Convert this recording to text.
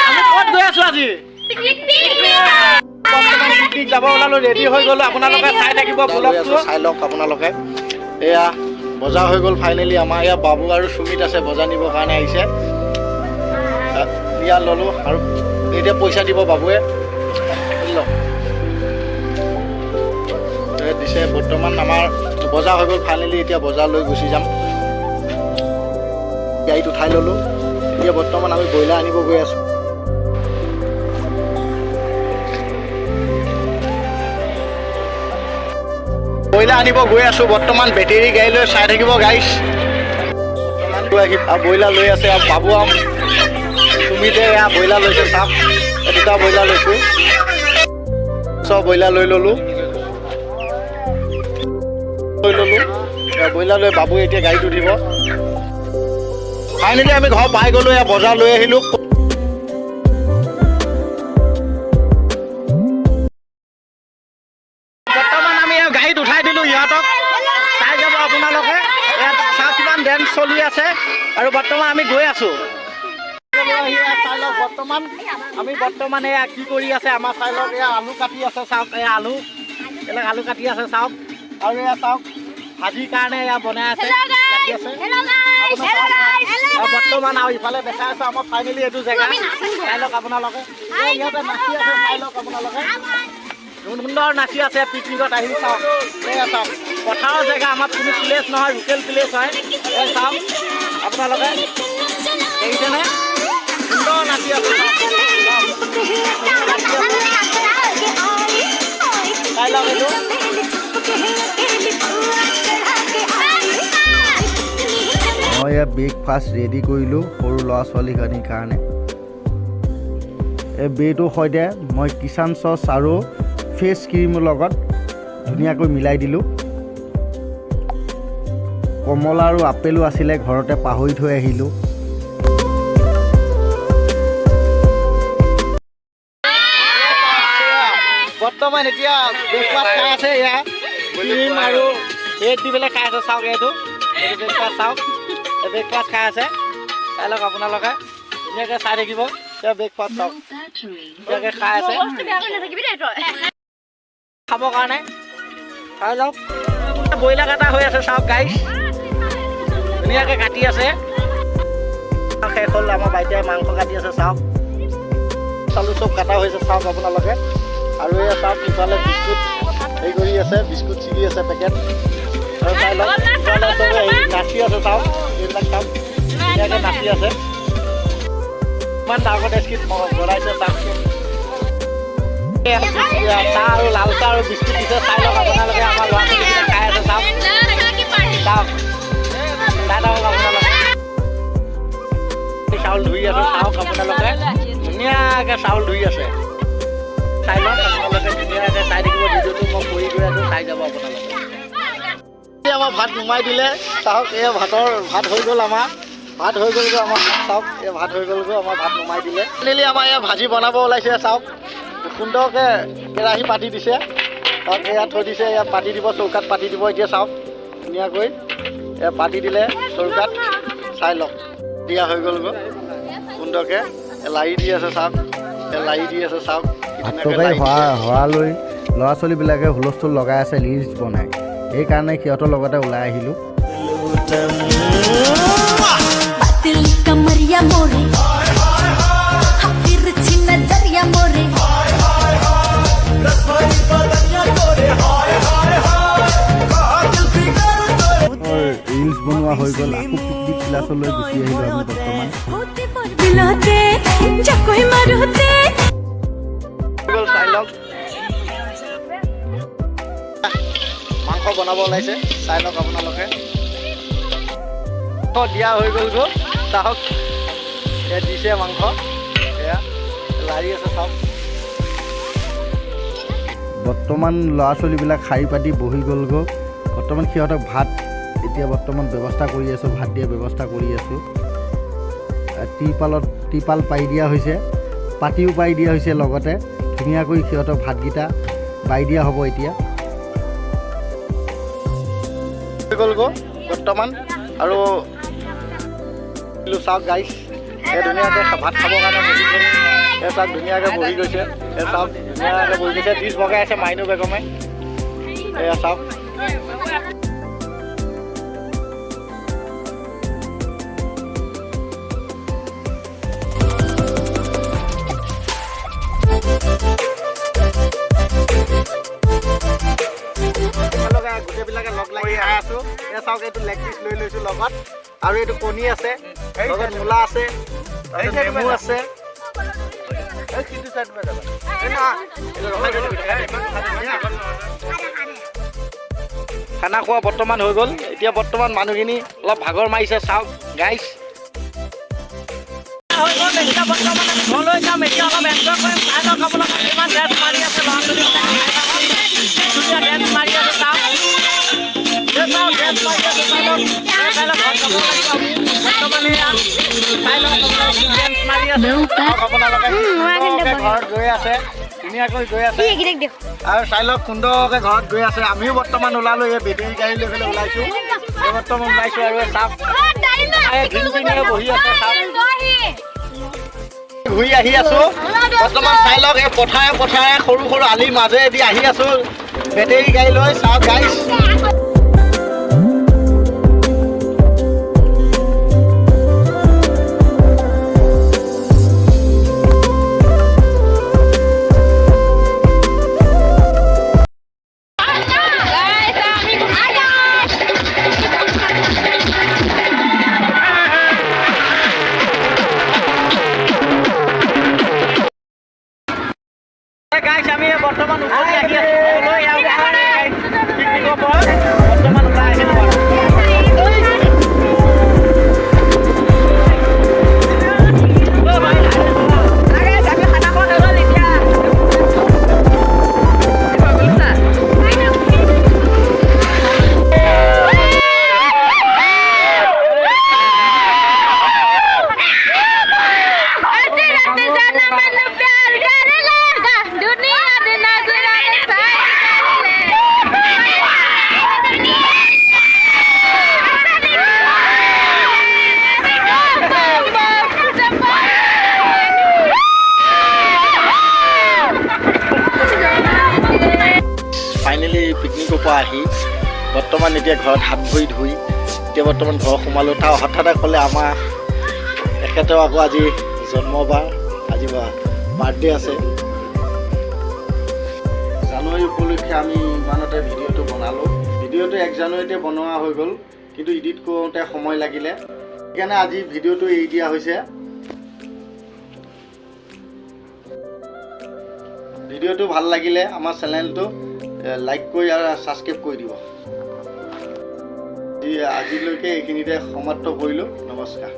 আমি ক'ত গৈ আছো আজি পিকনিক যাব ওলালো ৰেডি হৈ গ'লো আপোনালোকে চাই থাকিব ব্লগটো চাই লওক আপোনালোকে এয়া বজাৰ হৈ গ'ল ফাইনেলি আমাৰ ইয়াত বাবু আৰু সুমিত আছে বজাৰ নিবৰ কাৰণে আহিছে ইয়াত ল'লো আৰু এতিয়া পইচা দিব বাবুৱে দিছে বৰ্তমান আমাৰ বজাৰ হৈ গ'ল ফাইনেলি এতিয়া বজাৰ লৈ গুচি যাম গাড়ীত উঠাই ল'লোঁ এতিয়া বৰ্তমান আমি ব্ৰইলাৰ আনিব গৈ আছোঁ ব্ৰইলাৰ আনিব গৈ আছোঁ বৰ্তমান বেটেৰী গাড়ী লৈ চাই থাকিব গাইছ বৰ্তমান ব্ৰইলাৰ লৈ আছে বাবু সুমিতে এয়া ব্ৰইলাৰ লৈছে চাওক দুটা ব্ৰইলাৰ লৈছোঁ চব ব্ৰইলাৰ লৈ ল'লোঁ ব্ৰইলাৰ লৈ বাবু এতিয়া গাড়ীত উঠিব ফাইনেলি আমি ঘৰ পাই গ'লোঁ এয়া বজাৰ লৈ আহিলোঁ বৰ্তমান আমি গাড়ীত উঠাই দিলোঁ ইহঁতক চাই যাব আপোনালোকে ইয়াত চাওক কিমান ডেন্স চলি আছে আৰু বৰ্তমান আমি গৈ আছোঁ চাই লওক বৰ্তমান এয়া কি কৰি আছে আমাৰ চাই লওক এয়া আলু কাটি আছে চাওক এয়া আলু এইবিলাক আলু কাটি আছে চাওক আৰু এয়া চাওক ভাজিৰ কাৰণে এয়া বনাই আছে কাটি আছে বৰ্তমান আৰু ইফালে দেখাই আছে আমাৰ ফাইনেলি এইটো জেগা চাই লওক আপোনালোকে ইহঁতে নাচি আছে চাই লওক আপোনালোকে সুন্দৰ নাচি আছে পিকনিকত আহি চাওক এয়া চাওক পথাৰৰ জেগা আমাৰ কোনো প্লেচ নহয় লোকেল প্লেচ হয় এই চাওক আপোনালোকে দেখিছেনে সুন্দৰ নাচি আছে চাই লওক এইটো মই ইয়াত ব্ৰেকফাষ্ট ৰেডি কৰিলোঁ সৰু ল'ৰা ছোৱালীখিনিৰ কাৰণে এই ব্ৰেডৰ সৈতে মই কিষান চচ আৰু ফেচ ক্ৰীমৰ লগত ধুনীয়াকৈ মিলাই দিলোঁ কমলা আৰু আপেলো আছিলে ঘৰতে পাহৰি থৈ আহিলোঁ বৰ্তমান এতিয়া ব্ৰেকফাষ্ট খাই আছে এয়া ক্ৰীম আৰু ব্ৰেড দি পেলাই খাই আছে চাওক এইটো ব্ৰেকফাষ্ট চাওক ব্ৰেকফাষ্ট খাই আছে চাই লওক আপোনালোকে ধুনীয়াকৈ চাই থাকিব ব্ৰেকফাষ্ট চাওক ধুনীয়াকৈ খাই আছে খাবৰ কাৰণে চাই যাওক ব্ৰইলাৰ কাটা হৈ আছে চাওক গাইছ ধুনীয়াকৈ কাটি আছে শেষ হ'ল আমাৰ বাইদেৱে মাংস কাটি আছে চাওক চালু চব কাটা হৈছে চাওক আপোনালোকে আৰু এয়া চাওক ইফালে বিস্কুট হেৰি কৰি আছে বিস্কুট ছিগি আছে পেকেট আৰু চাই লওক ইফালে চবে নাচি আছে চাওক এইবিলাক চাওক ধুনীয়াকৈ নাচি আছে ইমান ডাঙৰ ডেস্কিত বনাইছে চাওক চাহ আৰু লাল চাহ আৰু বিস্কুট দিছে চাই লওক আপোনালোকে আমাৰ ল'ৰা ছোৱালীকেইটা খাই আছে চাওক চাওক চাই লওক আপোনালোকে চাউল ধুই আছে চাওক আপোনালোকে ধুনীয়াকৈ চাউল ধুই আছে চাই লওক আপোনালোকে ধুনীয়াকৈ চাই থাকিব ভিডিঅ'টো মই কৰি গৈ আছোঁ চাই যাব আপোনালোকে আমাৰ ভাত নুমাই দিলে চাওক এই ভাত হৈ গ'ল আমাৰ ভাত হৈ গ'লগৈ আমাৰ চাওক এই ভাত হৈ গ'লগৈ আমাৰ ভাত নুমাই দিলে ফাইনেলি আমাৰ এয়া ভাজি বনাব ওলাইছে চাওক সুন্দৰকৈ কেৰাহী পাতি দিছে তাত এয়া থৈ দিছে ইয়াত পাতি দিব চৌকাত পাতি দিব এতিয়া চাওক ধুনীয়াকৈ এয়া পাতি দিলে চৌকাত চাই লওক দিয়া হৈ গ'লগৈ সুন্দৰকৈ লাৰি দি আছে চাওক লাৰি দি আছে চাওক হোৱালৈ ল'ৰা ছোৱালীবিলাকে হুলস্থুল লগাই আছে ৰিলচ বনাই সেইকাৰণে সিহঁতৰ লগতে ওলাই আহিলোঁ ৰিলচ বনোৱা হৈ গ'ল আকৌ পিকনিক ক্লাছলৈ গুচি আহিলোঁ আমি বৰ্তমান চাই লওক মাংস বনাব ওলাইছে চাই লওক আপোনালোকে দিয়া হৈ গ'লগৈ চাওক এয়া দিছে মাংস এয়া লাৰি আছে চাওক বৰ্তমান ল'ৰা ছোৱালীবিলাক শাৰী পাতি বহি গ'লগৈ বৰ্তমান সিহঁতক ভাত এতিয়া বৰ্তমান ব্যৱস্থা কৰি আছোঁ ভাত দিয়া ব্যৱস্থা কৰি আছোঁ ত্ৰিপাল পাৰি দিয়া হৈছে পাতিও পাৰি দিয়া হৈছে লগতে ধুনীয়াকৈ সিহঁতক ভাতকেইটা পাৰি দিয়া হ'ব এতিয়া গ'লগৈ বৰ্তমান আৰু চাওক গাইছ ধুনীয়াকৈ ভাত খাবৰ কাৰণে বহি গ'ল। এই চাওক ধুনীয়াকৈ বহি গৈছে। এই চাওক ধুনীয়াকৈ বহি গৈছে। ডিছ ভগাই আছে মাইনু বেগমে। এয়া চাওক। গোটেইবিলাকে লগ লাগি খাই আছো। এয়া চাওক এইটো লেগ পিচ লৈ লৈছো লগত, আৰু এইটো কণী আছে, লগত মূলা আছে, নেমু আছে। খানা খোৱা বৰ্তমান হৈ গ'ল। এতিয়া বৰ্তমান মানুহখিনি অলপ ভাগৰ মাৰিছে। চাওক গাইছ, ঘৰলৈ যাম এতিয়া, অলপ এনজয় কৰিম। খাই লওক আপোনালোকে কিমান ডেন্স মাৰি আছে ল'ৰা ছোৱালীবিলাকে, ডেন্স মাৰি আছে। চাওক ডেন্স মাৰি আছে, চাই লওক। ঘৰত যাব লাগিব আমি বৰ্তমানে চাই লওক ডেন্স মাৰি আছে। আপোনালোকে ঘৰত গৈ আছে, ধুনীয়াকৈ গৈ আছে, আৰু চাই লওক সুন্দৰকৈ ঘৰত গৈ আছে। আমিও বৰ্তমান ওলালো, এই বেটেৰী গাড়ী লৈ পেলাই ওলাইছো। বৰ্তমান ওলাইছো আৰু চাওক বহি আছে। চাওক ঘূৰি আহি আছো বৰ্তমান। চাই লওক এই পথাৰে পথাৰে সৰু সৰু আলিৰ মাজেদি আহি আছো বেটেৰী গাড়ী লৈ। চাওক গাইছ, আমি বৰ্তমান উভতি আহি আছো পিকনিকৰ পৰা। বৰ্তমান ওলাই আহিলো আৰু ফাইনেলি পিকনিকৰ পৰা আহি বৰ্তমান এতিয়া ঘৰত হাত ভৰি ধুই এতিয়া বৰ্তমান ঘৰ সোমালোঁ। তাৰ হঠাতে ক'লে আমাৰ তেখেতেও আকৌ আজি জন্মবাৰ, আজি বাৰ্থডে আছে। জানুৱাৰী উপলক্ষে আমি ইমানতে ভিডিঅ'টো বনালোঁ। ভিডিঅ'টো 1 জানুৱাৰীতে বনোৱা হৈ গ'ল, কিন্তু এডিট কৰোঁতে সময় লাগিলে, সেইকাৰণে আজি ভিডিঅ'টো এৰি দিয়া হৈছে। ভিডিঅ'টো ভাল লাগিলে আমাৰ চেনেলটো লাইক কৰি আৰু ছাবস্ক্ৰাইব কৰি দিব। আজিলৈকে এইখিনিতে সমাপ্ত কৰিলোঁ। নমস্কাৰ।